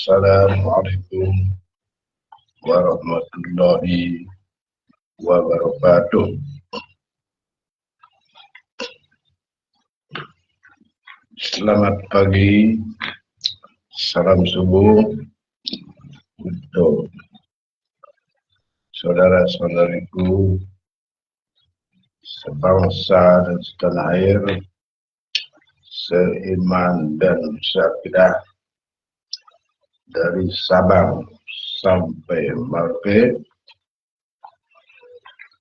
Assalamualaikum warahmatullahi wabarakatuh. Selamat pagi, salam subuh untuk saudara-saudariku sebangsa dan setanah air, seiman dan seakidah dari Sabang sampai Merauke.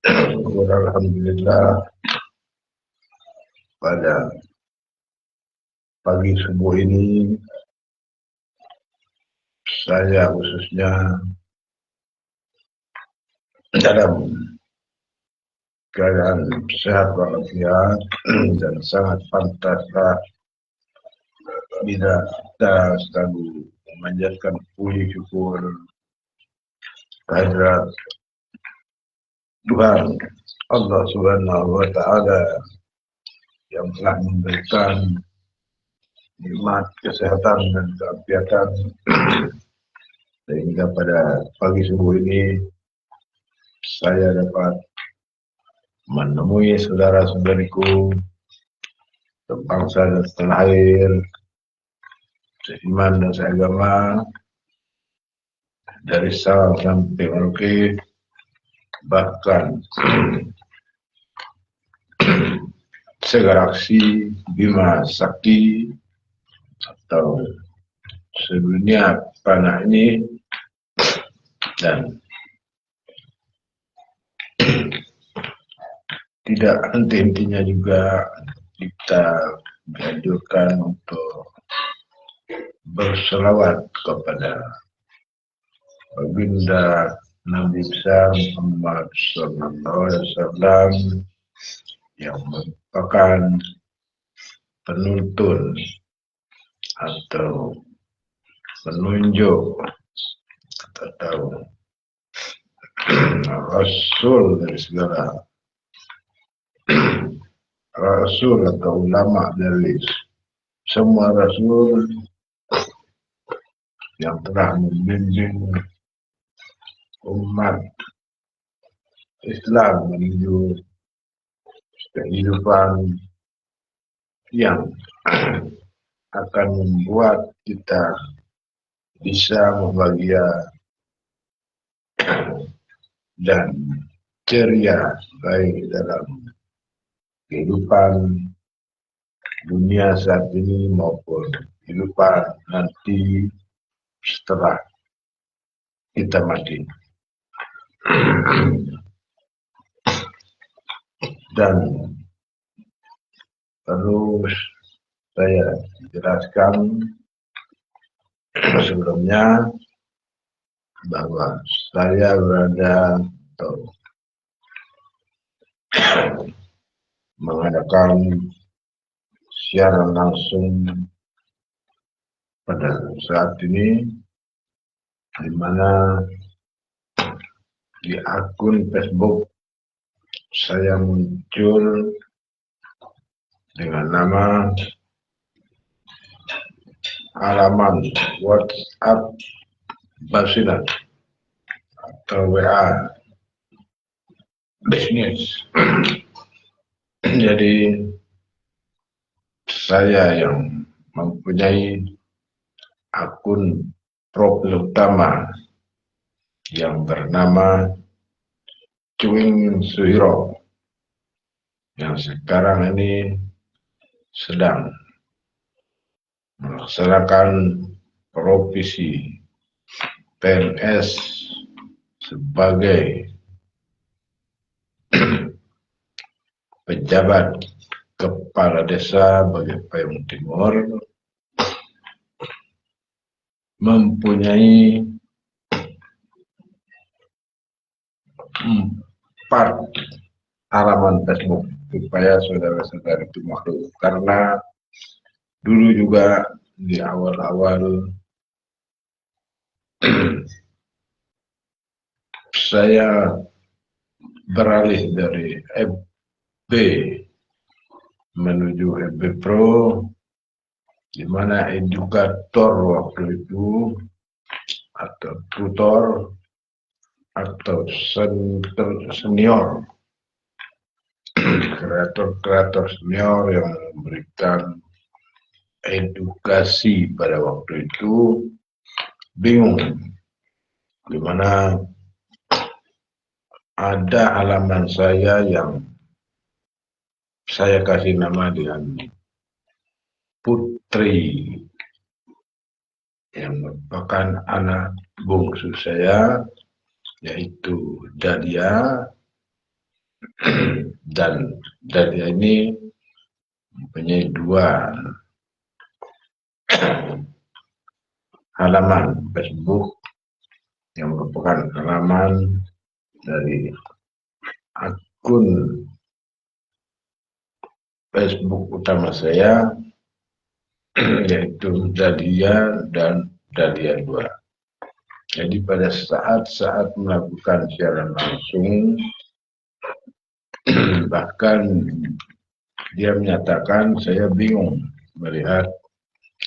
Alhamdulillah, pada pagi subuh ini saya khususnya dalam keadaan sehat walafiat dan sangat pantaslah bila kita selalu memanjatkan puji syukur kehadirat Tuhan Allah Subhanahu wa Ta'ala yang telah memberikan nikmat kesehatan dan keafiatan sehingga pada pagi subuh ini saya dapat menemui saudara-saudariku sebangsa dan setanah air, seiman dan seagama dari Sabang sampai Merauke, bahkan segalaksi Bima Sakti atau sedunia panah ini, dan tidak henti-hentinya juga kita dianjurkan untuk berselawat kepada baginda Nabi besar Muhammad Sallallahu Alaihi Wasallam yang merupakan penuntun atau penunjuk atau Rasul dari segala Rasul atau ulama dari semua Rasul yang telah membimbing umat Islam menuju kehidupan yang akan membuat kita bisa bahagia dan ceria baik dalam kehidupan dunia saat ini maupun kehidupan nanti setelah kita mati. Dan terus saya jelaskan sebelumnya bahwa saya berada atau mengadakan siaran langsung pada saat ini, di mana di akun Facebook saya muncul dengan nama halaman WhatsApp Basilan atau WA bisnis. Jadi saya yang mempunyai akun profil utama yang bernama Cuing Suhiro yang sekarang ini sedang melaksanakan profesi PNS sebagai pejabat kepala desa bagi Payung Timur, mempunyai 4 halaman Facebook supaya saudara-saudara itu maklum, karena dulu juga di awal-awal saya beralih dari FB menuju FB Pro, di mana edukator waktu itu tutor atau senior, kreator senior yang memberikan edukasi pada waktu itu bingung di mana ada halaman saya yang saya kasih nama dengan Putri, yang merupakan anak bungsu saya, yaitu Dadia. Dan Dadia ini mempunyai dua halaman Facebook yang merupakan halaman dari akun Facebook utama saya, yaitu Dadia dan Dadia 2. Jadi pada saat melakukan siaran langsung, bahkan dia menyatakan saya bingung melihat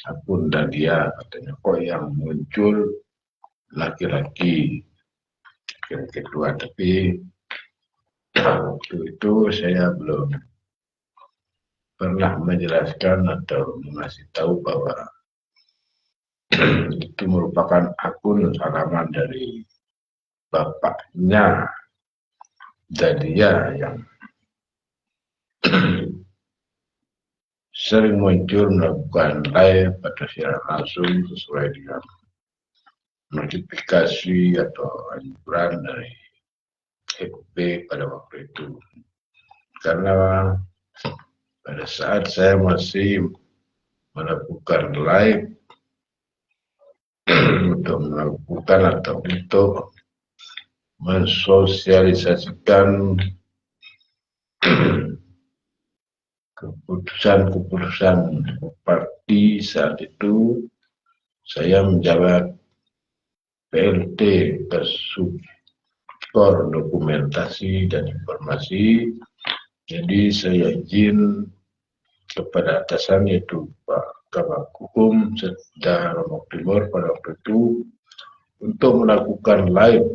akun Dadia, katanya kok yang muncul laki-laki yang kedua, tapi waktu itu saya belum pernah menjelaskan atau mengasih tahu bahwa itu merupakan akun halaman dari bapaknya Dadia yang sering muncul melakukan live atau siaran langsung sesuai dengan notifikasi atau anjuran dari FB pada waktu itu. Karena pada saat saya masih melakukan live untuk melakukan atau untuk mensosialisasikan keputusan parti saat itu, saya menjabat PLT Persupkor Dokumentasi dan Informasi. Jadi saya izin kepada atasan, yaitu Pak Kabak Hukum Setda Lombok Timur pada waktu itu, untuk melakukan live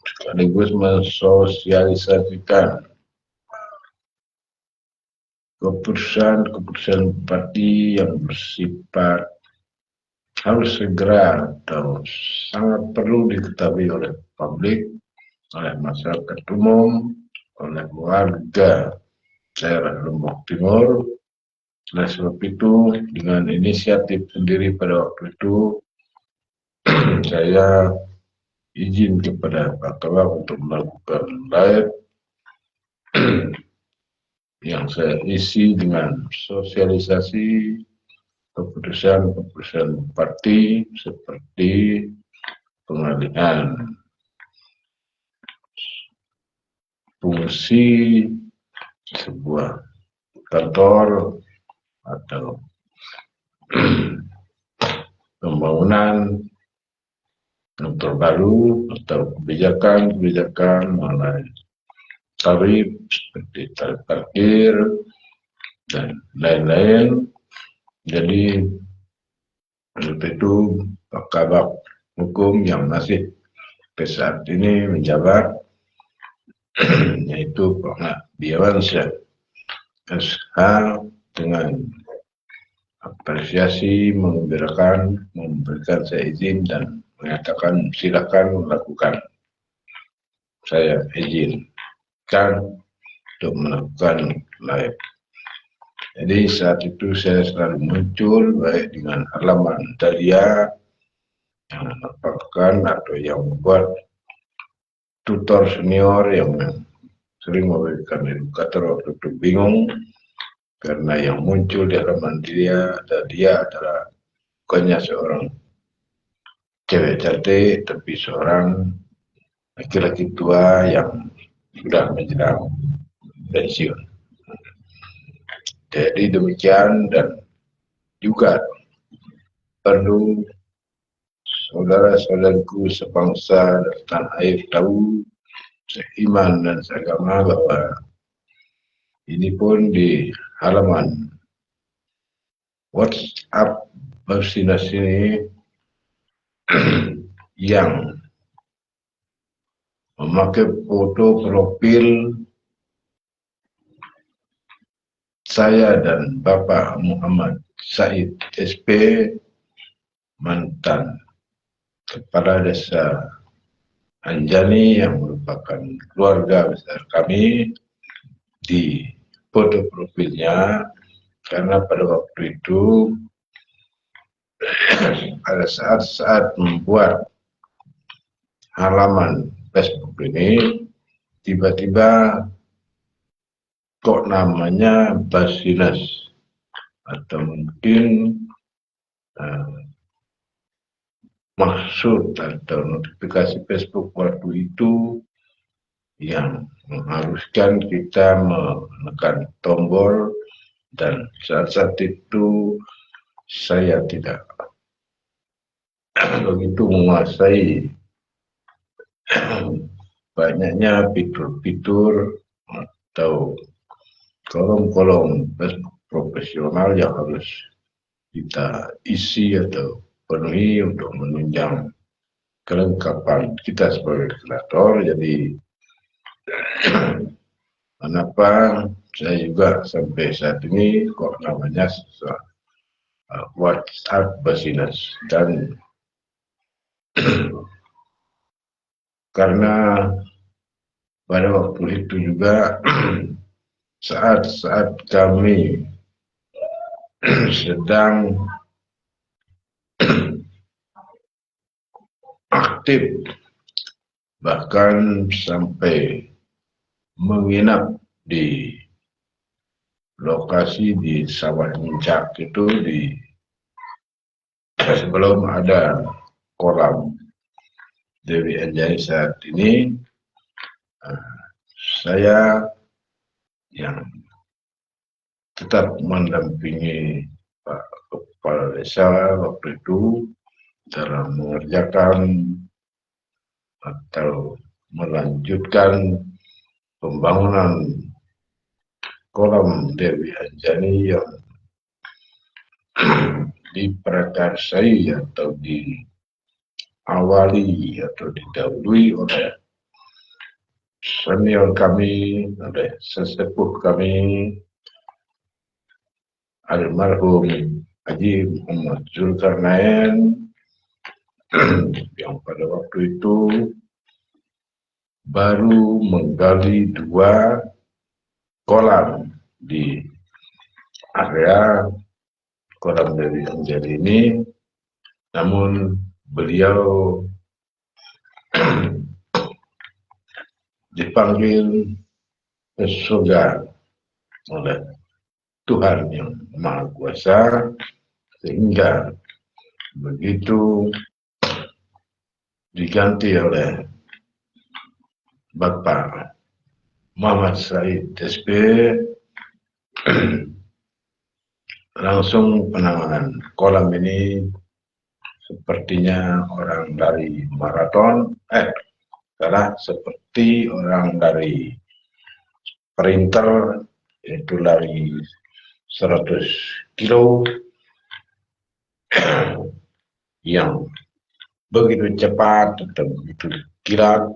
sekaligus mensosialisasikan keputusan parti yang bersifat harus segera atau sangat perlu diketahui oleh publik, oleh masyarakat umum, oleh warga daerah Lombok Timur. Oleh sebab itu, dengan inisiatif sendiri pada waktu itu, saya izin kepada Pak Kabak untuk melakukan live yang saya isi dengan sosialisasi keputusan parti seperti pengalihan fungsi sebuah kantor atau pembangunan kantor baru atau kebijakan mengenai tarif seperti tarif parkir dan lain-lain. Jadi waktu itu Pak Kabak Hukum yang masih ke saat ini menjabat, yaitu Pak Biawansyah SH, dengan apresiasi memberikan saya izin dan mengatakan silakan melakukan. Saya izinkan untuk melakukan live. Jadi saat itu saya selalu muncul baik dengan halaman Dadia yang merupakan atau yang membuat tutor senior yang sering memberikan edukator waktu itu bingung, karena yang muncul di halaman Dadia adalah bukannya seorang cewek cantik, tapi seorang laki-laki tua yang sudah menjelang pensiun. Jadi demikian, dan juga perlu saudara-saudaraku sebangsa dan tanah air tahu, seiman dan seagama, bahwa ini pun di halaman WhatsApp Basnas ini yang memakai foto profil saya dan Bapak Muhammad Said SP, mantan Kepala Desa Anjani yang merupakan keluarga besar kami, di foto profilnya, karena pada waktu itu pada saat membuat halaman Facebook ini, tiba-tiba kok namanya Basinas, atau mungkin maksud atau notifikasi Facebook waktu itu yang mengharuskan kita menekan tombol, dan saat itu saya tidak begitu menguasai banyaknya fitur-fitur atau kolom-kolom Facebook profesional yang harus kita isi atau penuhi untuk menunjang kelengkapan kita sebagai kreator. Jadi kenapa saya juga sampai saat ini kok namanya WhatsApp Basinas, dan karena pada waktu itu juga saat kami sedang aktif, bahkan sampai menginap di lokasi di Sawah Puncak itu, sebelum ada kolam Dewi Anjani saat ini, saya yang tetap mendampingi Pak Kepala Desa waktu itu dalam mengerjakan atau melanjutkan pembangunan kolam Dewi Anjani yang diprakarsai atau diawali atau didahului oleh senior kami, oleh sesepuh kami, almarhum Haji Muhammad Zulkarnain, yang pada waktu itu baru menggali 2 kolam di area kolam Dewi Anjani ini, namun beliau dipanggil ke surga oleh Tuhan yang Maha Kuasa, sehingga begitu diganti oleh Bapak Muhammad Said SP, langsung penanganan kolam ini sepertinya orang dari maraton, seperti orang dari sprinter, yaitu lari 100 kilo yang begitu cepat atau begitu kilat.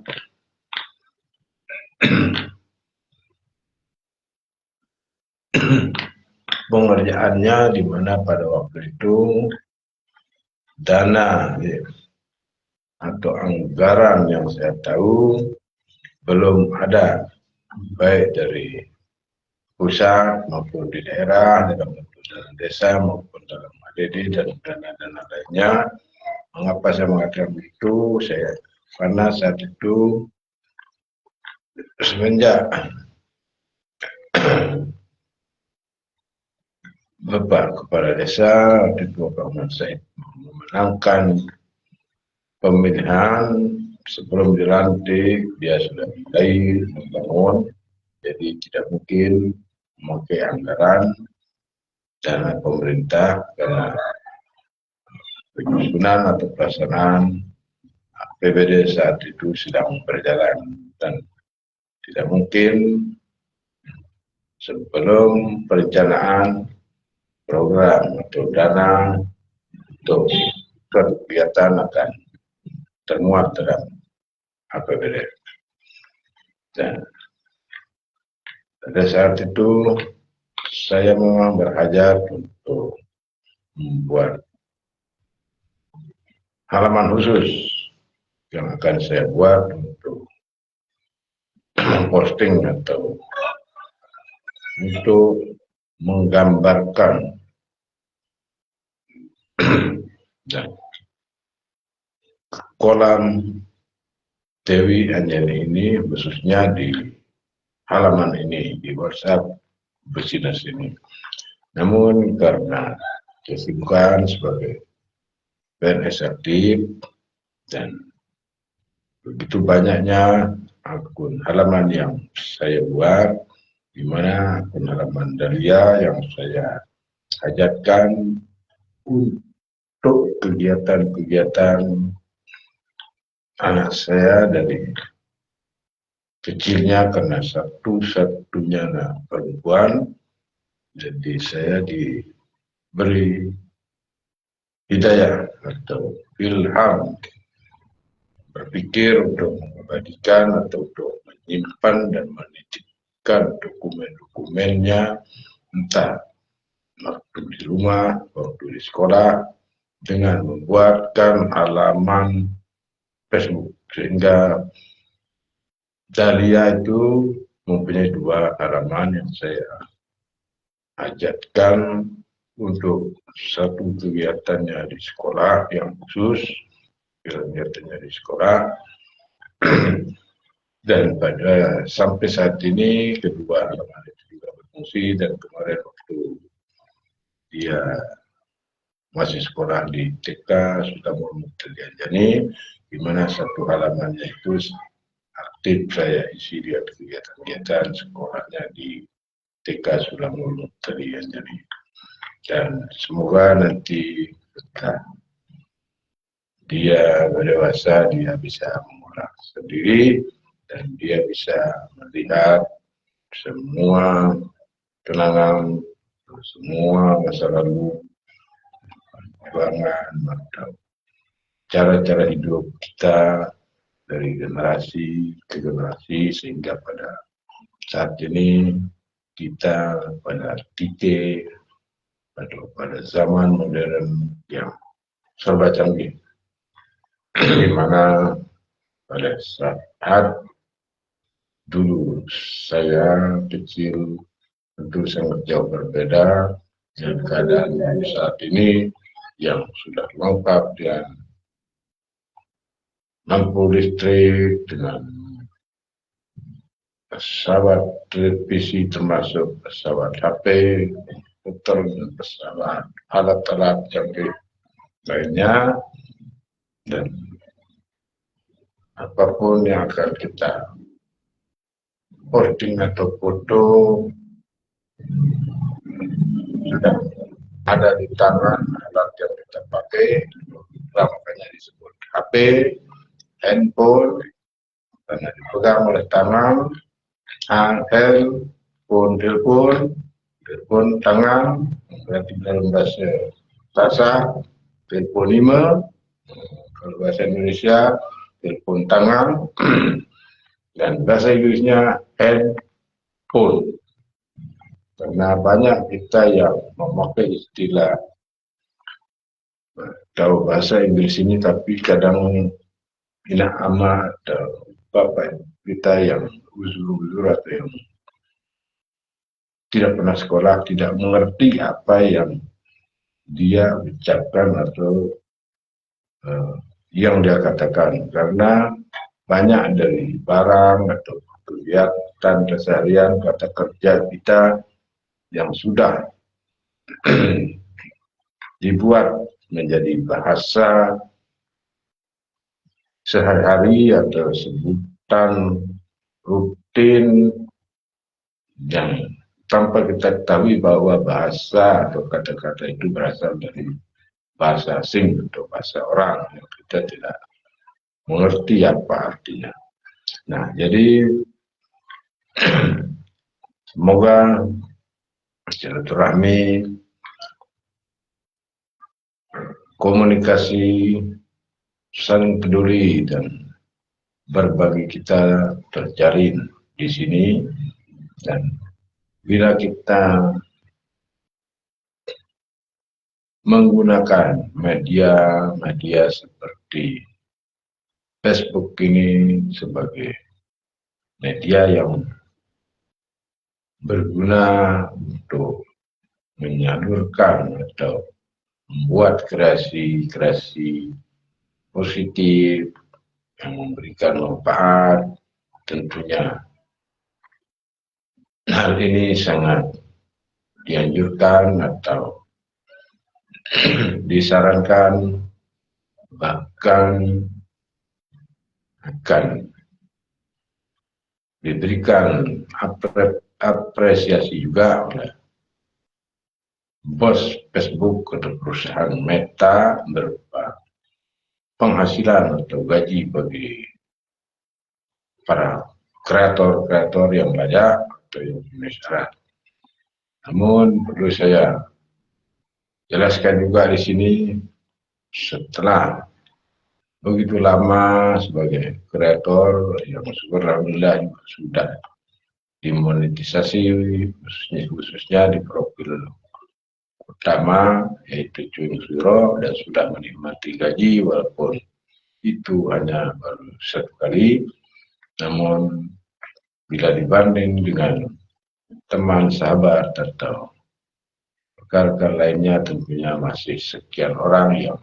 Pengerjaannya di mana pada waktu itu dana atau anggaran yang saya tahu belum ada, baik dari pusat maupun di daerah, dalam desa maupun dalam ADD dan dana-dana lainnya. Mengapa saya mengatakan begitu? Karena saat itu semenjak Bapak Kepala Desa waktu itu Bapak Muhammad Said memenangkan pemilihan, sebelum dilantik dia sudah mulai membangun, jadi tidak mungkin memakai anggaran dana pemerintah karena penyusunan atau pelaksanaan APBD saat itu sedang berjalan, dan tidak mungkin sebelum perencanaan program atau dana untuk kegiatan akan termuat dalam APBD. Dan pada saat itu saya memang berhajat untuk membuat halaman khusus yang akan saya buat untuk posting atau untuk menggambarkan dan kolam Dewi Anjani ini, khususnya di halaman ini, di WhatsApp Business ini. Namun karena kesibukan sebagai PNS aktif dan begitu banyaknya akun halaman yang saya buat, di mana akun halaman Dahlia yang saya hajatkan untuk kegiatan-kegiatan anak saya dari kecilnya, karena satu-satunya anak perempuan, jadi saya diberi hidayah atau ilham berpikir untuk mengabadikan atau untuk menyimpan dan menitipkan dokumen-dokumennya, entah waktu di rumah, waktu di sekolah, dengan membuatkan halaman Facebook, sehingga Dahlia itu mempunyai 2 halaman yang saya hajatkan untuk satu kegiatannya di sekolah yang khusus, kegiatannya di sekolah, dan pada sampai saat ini kedua halaman itu juga berfungsi. Dan kemarin waktu dia masih sekolah di TK sudah Mulia Anjani, di mana satu halamannya itu aktif saya isi dia kegiatan-kegiatan sekolahnya di TK Sulamul Mulia Anjani. Dan semoga nanti ketika dia berdewasa, dia bisa mengolah sendiri dan dia bisa melihat semua kenangan, semua masa lalu, perjuangan atau cara-cara hidup kita dari generasi ke generasi, sehingga pada saat ini kita pada titik atau pada zaman modern yang serba canggih, di mana pada saat dulu saya kecil tentu sangat jauh berbeda dengan keadaan saat ini yang sudah lengkap dan lampu listrik, dengan pesawat televisi termasuk pesawat HP, komputer, dan pesawat alat-alat canggih lainnya, dan apapun yang akan kita posting atau foto sudah ada di tangan alat yang kita pakai, makanya disebut HP, handphone, karena dipegang oleh tangan, handheld, telepon tangan, berarti dalam bahasa teleponime, kalau bahasa Indonesia telepon tangan, dan bahasa Inggrisnya handphone. Karena banyak kita yang memakai istilah tahu bahasa Inggris ini, tapi kadang tidak amat bapak kita yang uzur-uzur atau yang tidak pernah sekolah tidak mengerti apa yang dia ucapkan atau yang dia katakan, karena banyak dari barang atau kegiatan keseharian, kata kerja kita yang sudah dibuat menjadi bahasa sehari-hari atau sebutan rutin yang tanpa kita ketahui bahwa bahasa atau kata-kata itu berasal dari bahasa asing atau bahasa orang yang kita tidak mengerti apa artinya. Nah, jadi semoga silaturahmi komunikasi, saling peduli dan berbagi kita terjalin di sini. Dan bila kita menggunakan media seperti Facebook ini sebagai media yang berguna untuk menyalurkan atau membuat kreasi-kreasi positif yang memberikan manfaat, tentunya hal ini sangat dianjurkan atau disarankan, bahkan akan diberikan apresiasi juga oleh bos Facebook atau perusahaan Meta berupa penghasilan atau gaji bagi para kreator-kreator yang banyak atau yang punya syarat. Namun perlu saya jelaskan juga di sini, setelah begitu lama sebagai kreator yang alhamdulillah sudah dimonetisasi, khususnya di profil utama yaitu Cuing Suro, dan sudah menikmati gaji walaupun itu hanya baru satu kali. Namun bila dibanding dengan teman, sahabat atau rekan-rekan lainnya, tentunya masih sekian orang yang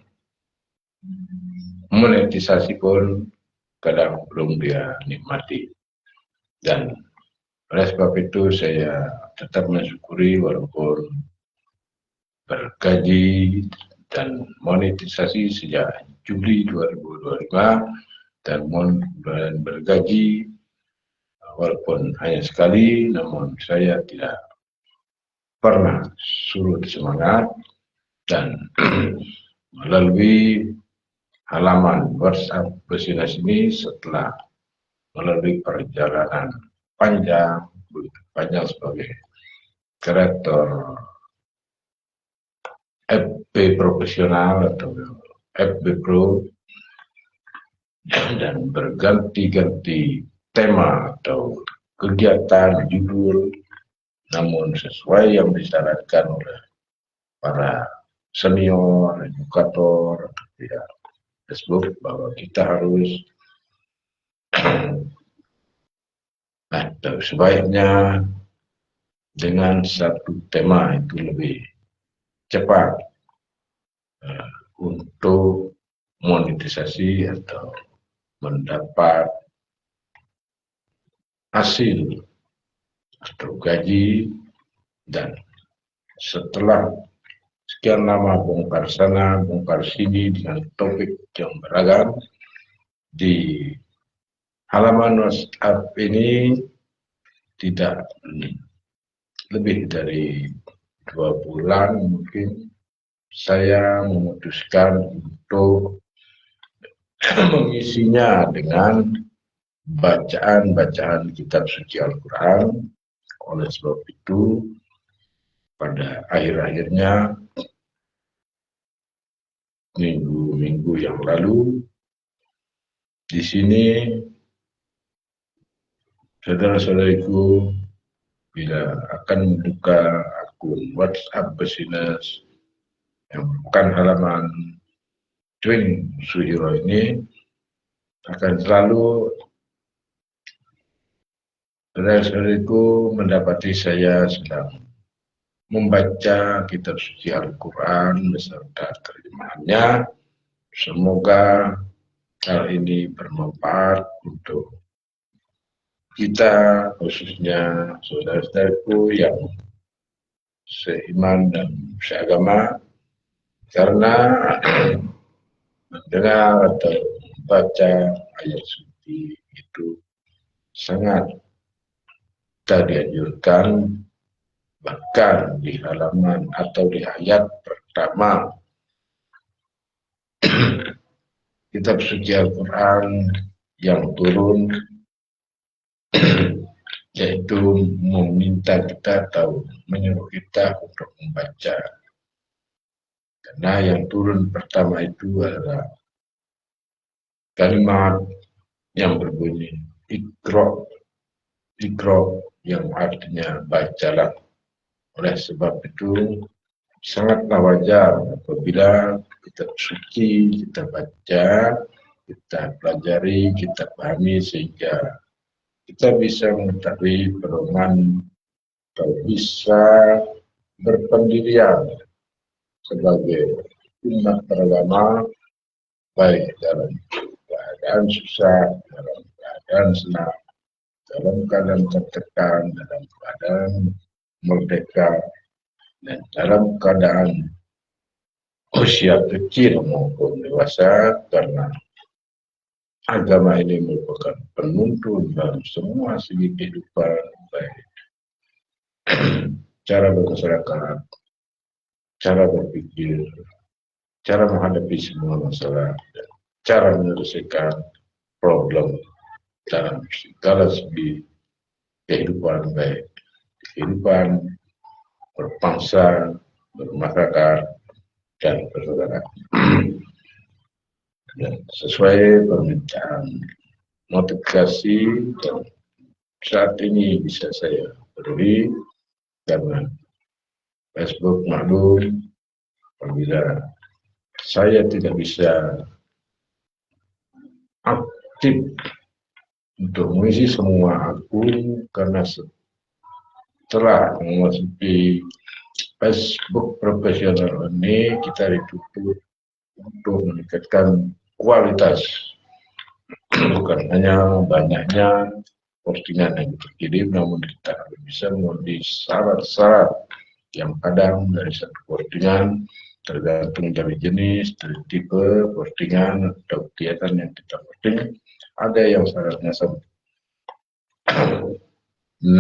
monetisasi pun kadang belum dia nikmati. Dan oleh sebab itu saya tetap mensyukuri walaupun bergaji dan monetisasi sejak Juli 2025 dan bergaji walaupun hanya sekali, namun saya tidak pernah surut semangat dan melalui halaman WhatsApp Besinas ini setelah melalui perjalanan panjang sebagai kreator FB profesional atau FB Pro, dan berganti-ganti tema atau kegiatan judul, namun sesuai yang disarankan oleh para senior, edukator, ya, Facebook, bahwa kita harus atau sebaiknya dengan satu tema itu lebih cepat untuk monetisasi atau mendapat hasil atau gaji. Dan setelah sekian lama bongkar sana bongkar sini dengan topik yang beragam di halaman WhatsApp ini, tidak lebih dari 2 bulan mungkin saya memutuskan untuk mengisinya dengan bacaan-bacaan kitab suci Al-Quran. Oleh sebab itu, pada akhir-akhirnya minggu-minggu yang lalu, di sini saudara-saudariku bila akan membuka akun WhatsApp Besinas yang bukan halaman Cuing Suro ini, akan selalu saudara-saudariku mendapati saya sedang membaca kitab suci Al-Quran beserta terjemahannya. Semoga hal ini bermanfaat untuk kita, khususnya saudara-saudaraku yang seiman dan seagama, karena mendengar atau membaca ayat suci itu sangat kita dianjurkan. Bahkan di halaman atau di ayat pertama kitab suci Al-Quran yang turun, yaitu meminta kita atau menyuruh kita untuk membaca Karena yang turun pertama itu adalah kalimat yang berbunyi ikro, ikro yang artinya bacalah. Oleh sebab itu sangatlah wajar apabila kitab suci kita baca, kita pelajari, kita pahami sehingga kita bisa mengetahui pedoman atau bisa berpendirian sebagai umat beragama baik dalam keadaan susah, dalam keadaan senang, dalam keadaan tertekan, dalam keadaan merdeka, dan dalam keadaan usia kecil maupun dewasa, karena agama ini merupakan penuntun dalam semua segi kehidupan, baik cara bermasyarakat, cara berpikir, cara menghadapi semua masalah, dan cara menyelesaikan problem dalam segala segi kehidupan, baik kehidupan berbangsa, bermasyarakat, dan bersaudara. Dan sesuai permintaan notifikasi dan saat ini bisa saya peduli karena Facebook maklum apabila saya tidak bisa aktif untuk mengisi semua akun karena setelah memasuki Facebook profesional ini kita dituntut untuk meningkatkan kualitas, bukan hanya banyaknya postingan yang terkirim, namun kita harus bisa memenuhi syarat-syarat yang kadang dari satu postingan tergantung dari jenis, dari tipe postingan atau kegiatan yang kita posting, ada yang syaratnya sampai 6,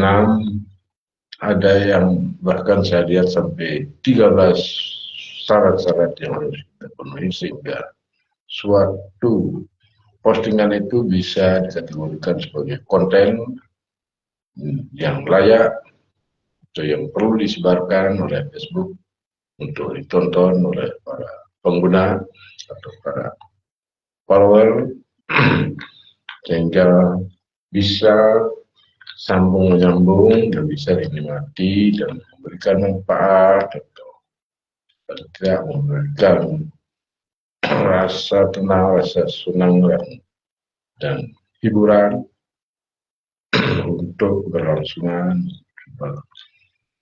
ada yang bahkan saya lihat sampai 13 syarat-syarat yang harus kita penuhi sehingga suatu postingan itu bisa dikategorikan sebagai konten yang layak atau yang perlu disebarkan oleh Facebook untuk ditonton oleh para pengguna atau para follower sehingga bisa sambung menyambung dan bisa dinikmati dan memberikan manfaat atau tidak memberikan rasa tenang, rasa senang dan hiburan untuk berlangsungan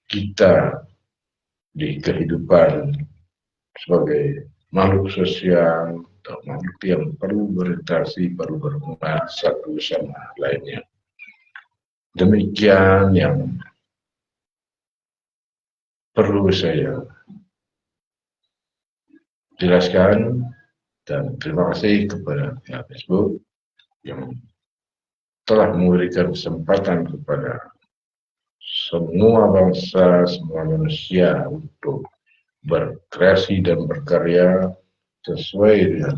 kita di kehidupan sebagai makhluk sosial atau makhluk yang perlu berinteraksi, perlu berhubungan satu sama lainnya. Demikian yang perlu saya jelaskan dan terima kasih kepada pihak Facebook yang telah memberikan kesempatan kepada semua bangsa, semua manusia untuk berkreasi dan berkarya sesuai dengan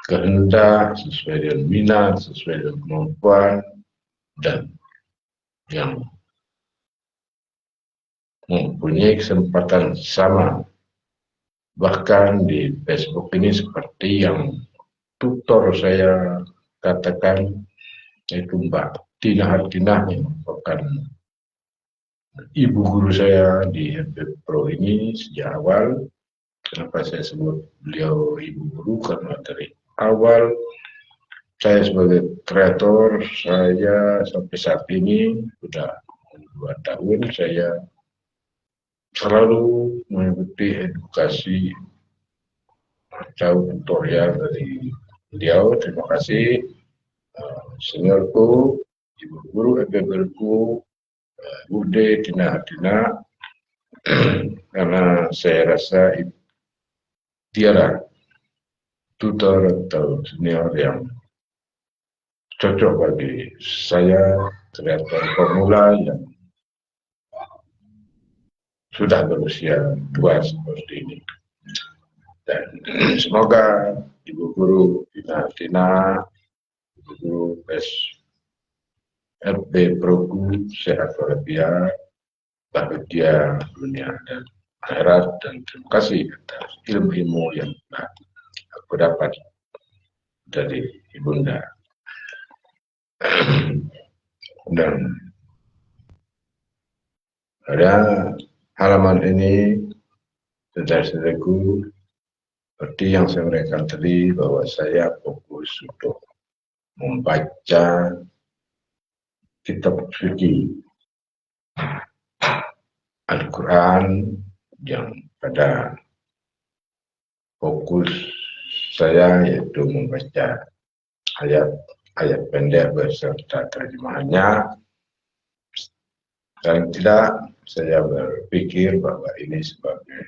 kehendak, sesuai dengan minat, sesuai dengan kemampuan, dan yang mempunyai kesempatan sama. Bahkan di Facebook ini seperti yang tutor saya katakan, yaitu Mbak Tina Hartinah yang merupakan ibu guru saya di FB Pro ini sejak awal. Kenapa saya sebut beliau ibu guru? Karena dari awal saya sebagai kreator, saya sampai saat ini sudah 2 tahun saya selalu mengikuti edukasi atau tutorial dari beliau. Terima kasih seniorku, ibu guru FBBku, Bude Tina Hartinah, karena saya rasa tiada tutor atau senior yang cocok bagi saya, kreator pemula yang sudah berusia tua seperti ini. Dan semoga Ibu Guru Tina Hartinah, Ibu Guru FB Proku sehat walafiat, bahagia dunia dan akhirat, dan terima kasih atas ilmu-ilmu yang aku dapat dari Ibunda. Dan pada halaman ini, saudara-saudaraku, seperti yang saya uraikan tadi, bahwa saya fokus untuk membaca kitab suci Al-Quran, yang pada fokus saya yaitu membaca ayat pendek beserta terjemahannya. Dan tidak, saya berpikir bahwa ini sebagai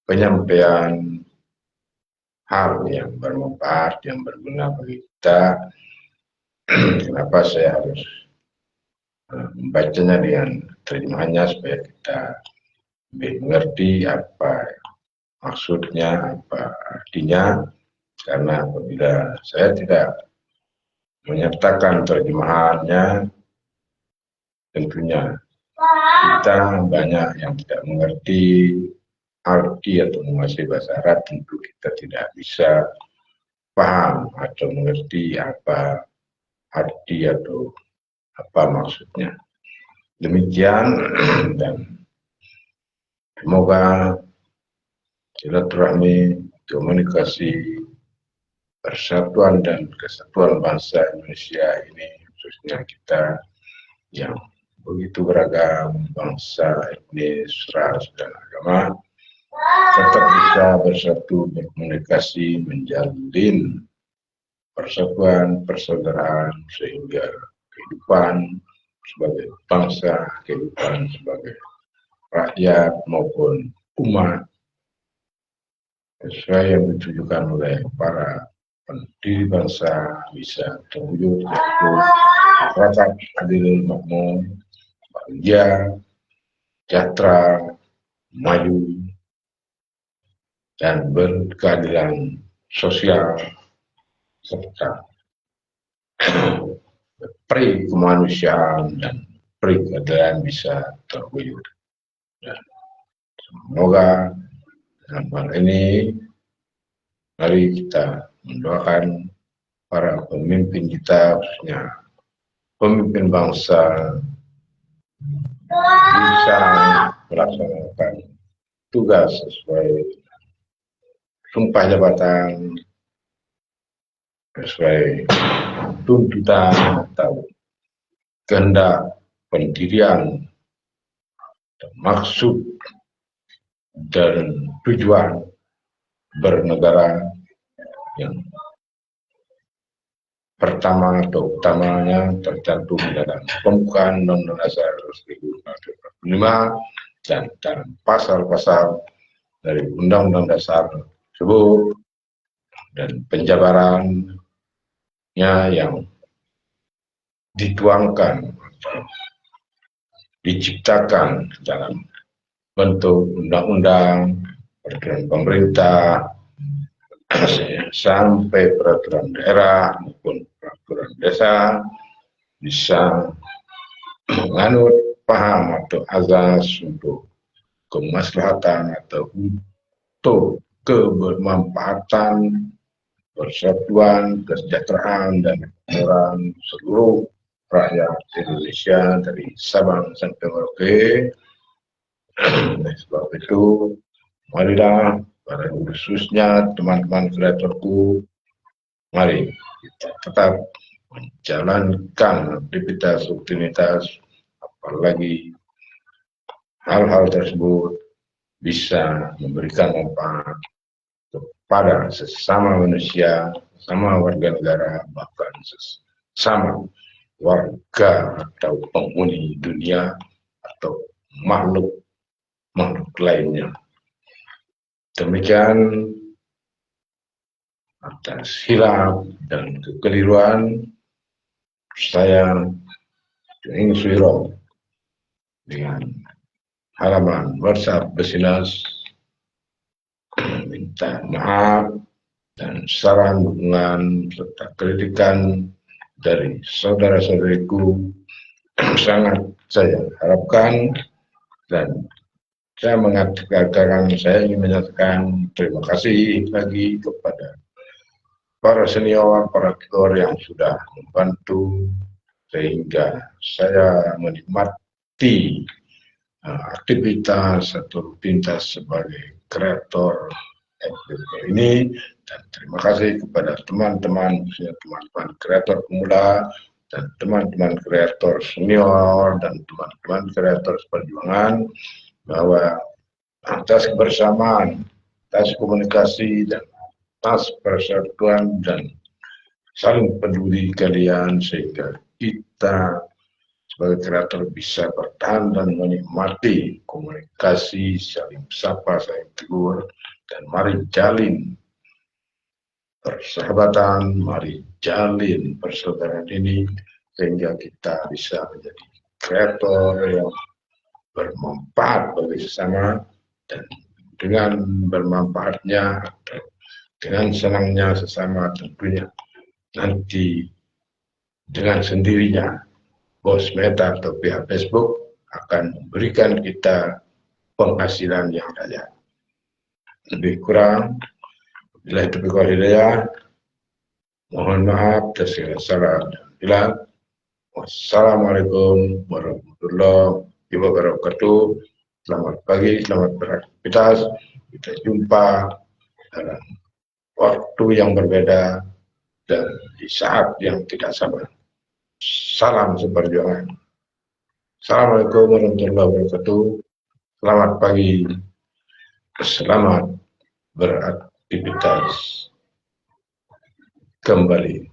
penyampaian hal yang bermanfaat, yang berguna bagi kita. Kenapa saya harus membacanya dengan terjemahannya, supaya kita lebih mengerti apa maksudnya, apa artinya. Karena apabila saya tidak menyertakan terjemahannya, tentunya kita banyak yang tidak mengerti arti atau menguasai bahasa Arab. Tentu kita tidak bisa paham atau mengerti apa arti atau apa maksudnya. Demikian, dan semoga silaturahmi, komunikasi, persatuan dan kesatuan bangsa Indonesia ini, khususnya kita yang begitu beragam bangsa, etnis, ras, dan agama, tetap bisa bersatu, berkomunikasi, menjalin persatuan, persaudaraan, sehingga kehidupan sebagai bangsa, kehidupan sebagai rakyat maupun umat sesuai yang ditujukan oleh para pendiri bangsa bisa terwujud, yaitu masyarakat adil, makmur, bahagia, sejahtera, maju, dan berkeadilan sosial, serta peri kemanusiaan dan peri keadilan bisa terwujud. Dan semoga dalam hal ini, mari kita mendoakan para pemimpin kita, khususnya pemimpin bangsa, bisa melaksanakan tugas sesuai sumpah jabatan, sesuai tuntutan atau kehendak pendirian, maksud dan tujuan bernegara yang pertama atau utamanya tercantum dalam pembukaan Undang-Undang Dasar 1945 dan dalam pasal-pasal dari Undang-Undang Dasar tersebut, dan penjabarannya yang dituangkan atau diciptakan dalam bentuk undang-undang, peraturan pemerintah, sampai peraturan daerah maupun peraturan desa, bisa menganut paham atau azas untuk kemaslahatan atau untuk kebermanfaatan, persatuan, kesejahteraan, dan kemakmuran seluruh rakyat Indonesia dari Sabang sampai Merauke. Sebab itu, marilah pada khususnya teman-teman kreatorku, mari kita tetap menjalankan aktivitas rutinitas, apalagi hal-hal tersebut bisa memberikan manfaat kepada sesama manusia, sesama warga negara, bahkan sesama warga atau penghuni dunia atau makhluk lainnya. Demikian atas hilaf dan kekeliruan, saya Ing Suiro dengan halaman WhatsApp Besinas minta maaf, dan saran, dukungan, serta kritikan dari saudara-saudariku sangat saya harapkan, dan saya ingin menyatakan terima kasih lagi kepada para senior, para tutor yang sudah membantu sehingga saya menikmati aktivitas atau rutinitas sebagai kreator FBP ini, dan terima kasih kepada teman-teman, khususnya teman-teman kreator pemula dan teman-teman kreator senior dan teman-teman kreator perjuangan, bahwa atas kebersamaan, atas komunikasi, dan atas persatuan dan saling peduli kalian, sehingga kita sebagai kreator bisa bertahan dan menikmati komunikasi, saling sapa, saling tegur, dan mari jalin persahabatan, mari jalin persaudaraan ini sehingga kita bisa menjadi kreator yang bermanfaat bagi sesama, dan dengan bermanfaatnya, dengan senangnya sesama, tentunya nanti dengan sendirinya bos Meta atau pihak Facebook akan memberikan kita penghasilan yang layak. Lebih kurang, bila itu hidayah, mohon maaf atas segala salah dan hilang. Wassalamualaikum warahmatullahi wabarakatuh. Selamat pagi, selamat beraktivitas. Kita jumpa dalam waktu yang berbeda dan di saat yang tidak sama. Salam seperjuangan. Assalamualaikum warahmatullahi wabarakatuh. Selamat pagi. Selamat beraktivitas kembali.